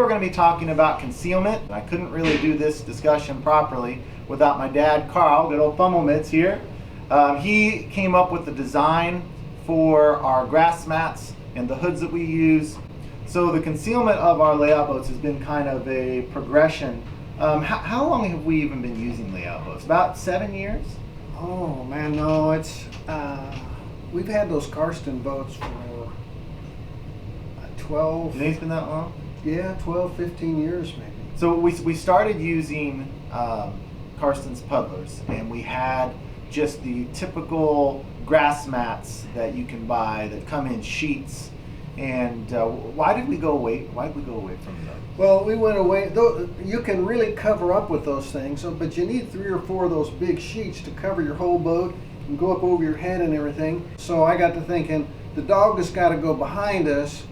we're going to be talking about concealment. I couldn't really do this discussion properly without my dad, Carl, good old Fummel Mitts here. He came up with the design for our grass mats and the hoods that we use. So the concealment of our layout boats has been kind of a progression. How long have we even been using layout boats? About 7 years? Oh man, no, it's we've had those Karsten boats for 12. You think it's been that long? Yeah, 12, 15 years maybe. So we started using Karsten's puddlers, and we had just the typical grass mats that you can buy that come in sheets. And why did we go away? Why did we go away from them? Well, we went away. Though you can really cover up with those things, but you need 3 or 4 of those big sheets to cover your whole boat and go up over your head and everything. So I got to thinking, the dog has got to go behind us,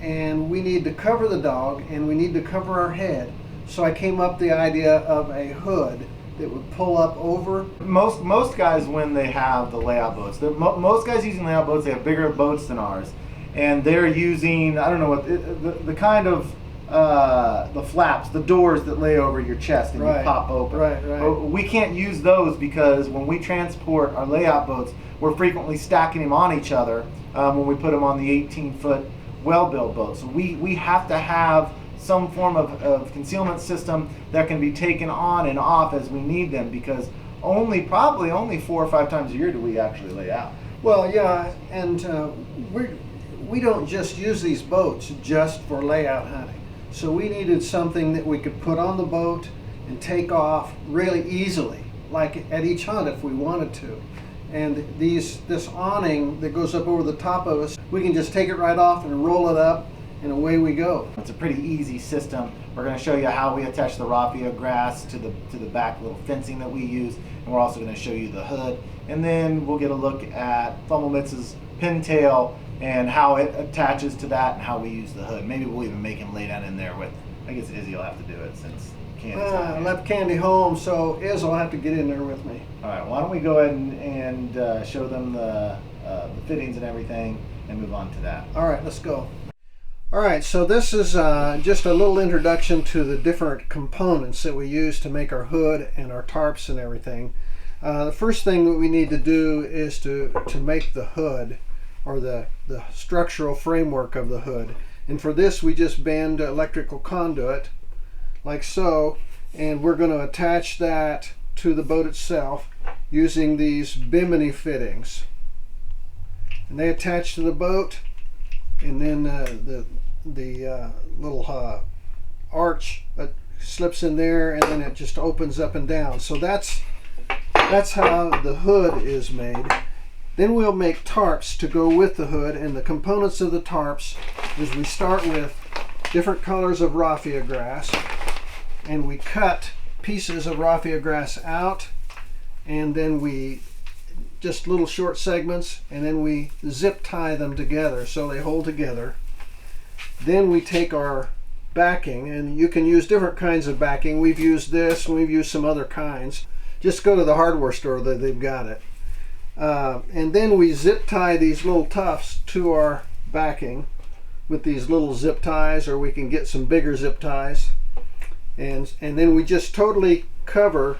and we need to cover the dog, and we need to cover our head. So I came up with the idea of a hood that would pull up over. Most guys, when they have the layout boats, most guys using layout boats, they have bigger boats than ours, and they're using, I don't know what the kind of the flaps, the doors that lay over your chest and you pop open. Right. We can't use those because when we transport our layout boats, we're frequently stacking them on each other when we put them on the 18-foot well-built boat. So we have to have some form of concealment system that can be taken on and off as we need them, because probably only 4 or 5 times a year do we actually lay out. Well, yeah, and we don't just use these boats just for layout hunting. So we needed something that we could put on the boat and take off really easily, like at each hunt if we wanted to. And this awning that goes up over the top of us, we can just take it right off and roll it up, and away we go. It's a pretty easy system. We're going to show you how we attach the raffia grass to the back little fencing that we use, and we're also going to show you the hood. And then we'll get a look at Fummel Mitts' pintail and how it attaches to that and how we use the hood. Maybe we'll even make him lay down in there with, I guess Izzy will have to do it since Candy's not I here. left Candy home, so Iz will have to get in there with me. All right, why don't we go ahead and show them the fittings and everything and move on to that. All right, let's go. All right, so this is just a little introduction to the different components that we use to make our hood and our tarps and everything. The first thing that we need to do is to make the hood, or the structural framework of the hood. And for this we just bend electrical conduit like so, and we're going to attach that to the boat itself using these bimini fittings. And they attach to the boat, and then the little arch slips in there, and then it just opens up and down. So that's how the hood is made. Then we'll make tarps to go with the hood, and the components of the tarps is we start with different colors of raffia grass, and we cut pieces of raffia grass out, and then we just little short segments, and then we zip tie them together so they hold together. Then we take our backing, and you can use different kinds of backing. We've used this, and we've used some other kinds. Just go to the hardware store, they've got it. And then we zip tie these little tufts to our backing with these little zip ties, or we can get some bigger zip ties. And then we just totally cover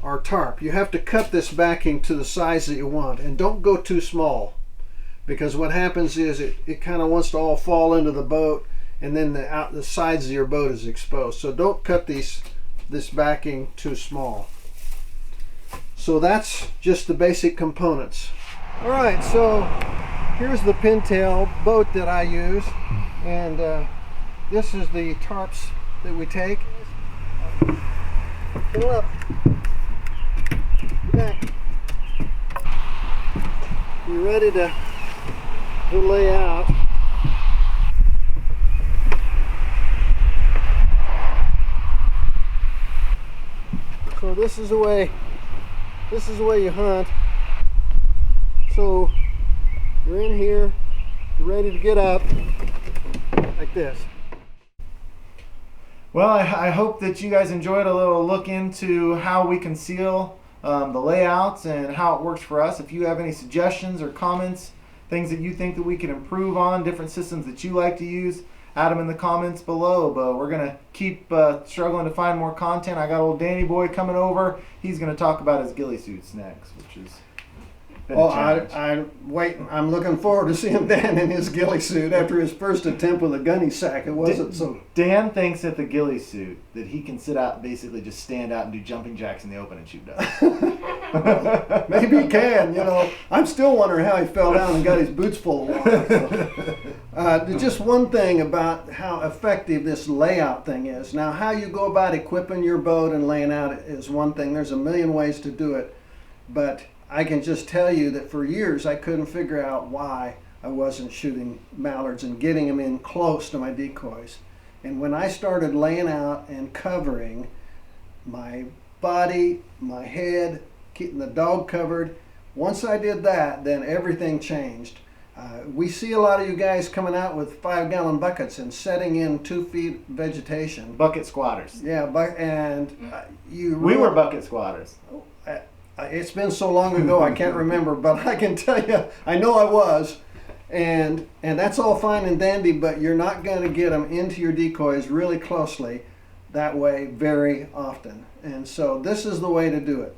our tarp. You have to cut this backing to the size that you want, and don't go too small, because what happens is it kind of wants to all fall into the boat, and then the sides of your boat is exposed. So don't cut this backing too small. So that's just the basic components. All right, so here's the pintail boat that I use, and this is the tarps that we take. Pull up. Back. You ready to lay out? So this is the way you hunt. So you're in here, you're ready to get up like this. Well, I hope that you guys enjoyed a little look into how we conceal the layouts and how it works for us. If you have any suggestions or comments, things that you think that we can improve on, different systems that you like to use, add them in the comments below. But we're going to keep struggling to find more content. I got old Danny Boy coming over. He's going to talk about his ghillie suits next, which is been a challenge. I'm looking forward to seeing Dan in his ghillie suit after his first attempt with a gunny sack. It wasn't so. Dan thinks that the ghillie suit that he can sit out, basically just stand out and do jumping jacks in the open and shoot ducks. Maybe he can. I'm still wondering how he fell down and got his boots full of water. So. Just one thing about how effective this layout thing is. Now, how you go about equipping your boat and laying out is one thing. There's a million ways to do it, but I can just tell you that for years I couldn't figure out why I wasn't shooting mallards and getting them in close to my decoys. And when I started laying out and covering my body, my head, keeping the dog covered, once I did that, then everything changed. We see a lot of you guys coming out with 5-gallon buckets and setting in 2 feet vegetation. Bucket squatters. Yeah, we were bucket squatters. It's been so long ago I can't remember, but I can tell you, I know I was, and that's all fine and dandy, but you're not going to get them into your decoys really closely that way very often. And so this is the way to do it.